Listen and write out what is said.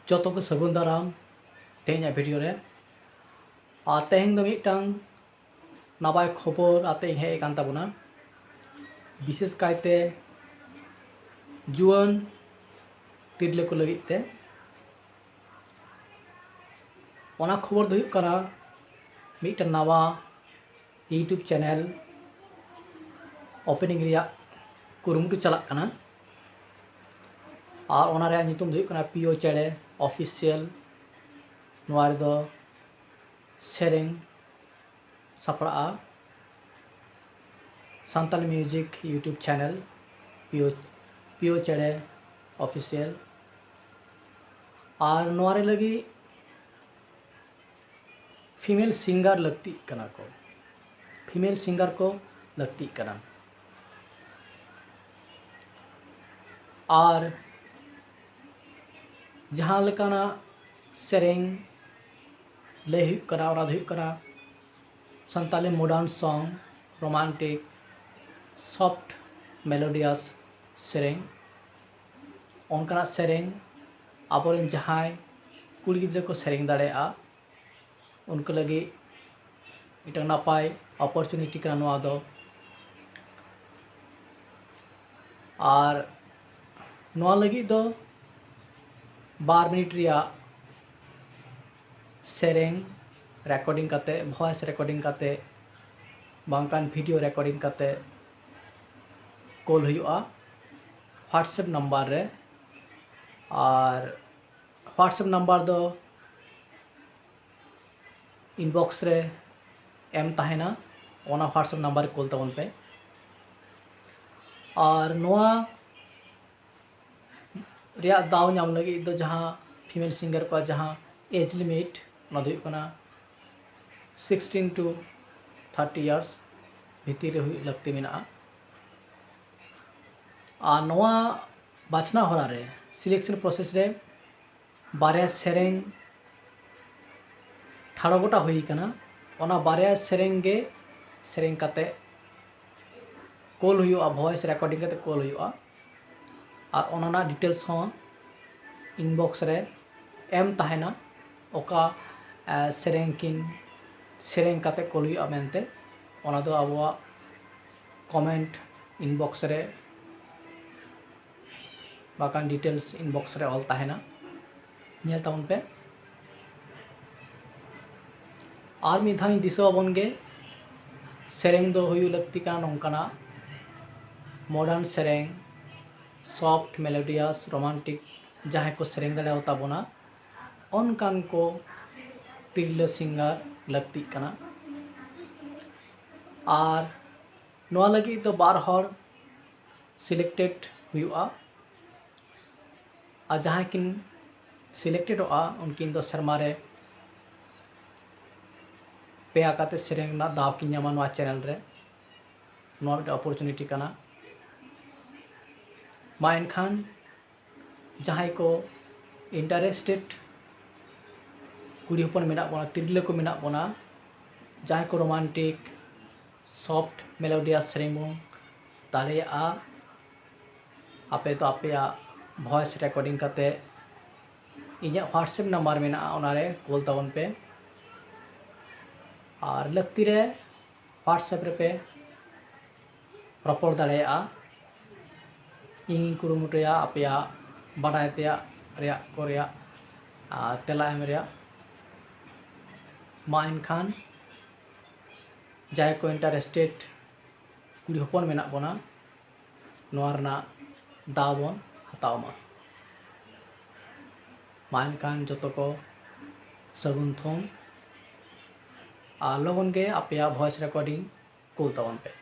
जो को सगुन दाराम तेज भिडियो रे और तेहन दो मिटांग नवाय खबर आते हेज कान ताबोना विशेष कायते जुआन तिरले को लगित ते ओना खबर दो करा मिटन नवा यूट्यूब चैनल ओपनिंग रिया कुरुमुटु चलाक कना और ओना रे नितुम दो कना पीओ चेड़े ऑफिशियल नवा रे दो सेरेंग सापड़ा Santal music YouTube channel PO चेड़े official और नवा रे लगी फीमेल सिंगर लगती कना को फीमेल सिंगर को लगती कना और जहाँ लेकाना सेरेंग लय हुई कना और हुई कना Santali modern song romantic soft melodious सेरेंग उनका सेरेंग आबोरेन जहां कुड़ी गिद्रे को सेरेंग दाड़ेया उनको लगी इटा नापाय अपॉर्चुनिटी कना नवा दो और नवा लगी दो 12 मिनट रिया सेरेंग रेकॉर्डिंग करते वॉइस रेकॉर्डिंग करते बांकान वीडियो रेकॉर्डिंग करते कॉल हुआ व्हाट्सएप नंबर रे और व्हाट्सएप नंबर दो इनबॉक्स रे एम ताहेना ओना व्हाट्सएप नंबर कॉल तबन पे और नवा रिया दाव नाम लगी दो जहाँ फीमेल सिंगर को जहाँ एज लिमिट ना दो कना 16 to 30 इयर्स भीतर हुई लगती मेना और नवा बाछना होला रे सिलेक्शन प्रोसेस रे बारे सेरेंग ठाड़ो गोटा हुई कना ओना बारे सेरेंग गे सेरेंग काते कॉल हुआ वॉइस रेकॉर्डिंग काते कॉल हुआ और ओना डिटेल्स हो इनबॉक्स रे एम ताहेना ओका सेरेंग किन सेरेंग काते कॉल हुआ मेनते ओना दो आबुआ कमेंट इनबॉक्स रे बाकान डिटेल्स इनबॉक्स रे ऑल ताहेना नेल ताउन पे और मिधाई दिसो बन गे सेरेंग दो हुई लगती का नोंकाना मॉडर्न सेरेंग सॉफ्ट मेलोडियस रोमांटिक जहाँ को सेरेंग दाड़े ताबोना अनकान को तिरले सिंगर लगती कना और नवा लगी तो 12 हर सिलेक्टेड हुआ और जहाँ किन सिलेक्टेड होगा उनकिन दो शर्मारे पे आकाते सेरेंग ना दाव किन ᱧᱟᱢᱟ नवा चैनल रे नवा मिट अपॉर्चुनिटी कना मा एनखान जहाँ को इंटरेस्टेड कुड़ी हपन मेना बोना तिरले को मेना बोना जहाँ को रोमांटिक सॉफ्ट मेलोडियस सेरेंग बन दाड़ेया आपे तो आपे वॉइस रेकॉर्डिंग करते इन्हें व्हाट्सएप नंबर में ओनारे कॉल तबन पे और लगती रे व्हाट्सएप रे पे रपड़ दाड़ेया इन कुरुमुटुया आपे बाडाय तेया रिया को रिया तेला एम रिया मा एनखान जहाँ को इंटरेस्टेड कुड़ी हपन मेना बोना नवा रना दाव बन हतावमा मा एनखान जो को सगुन थोम और लगन गे आपे वॉइस रेकॉर्डिंग कूल तबन पे।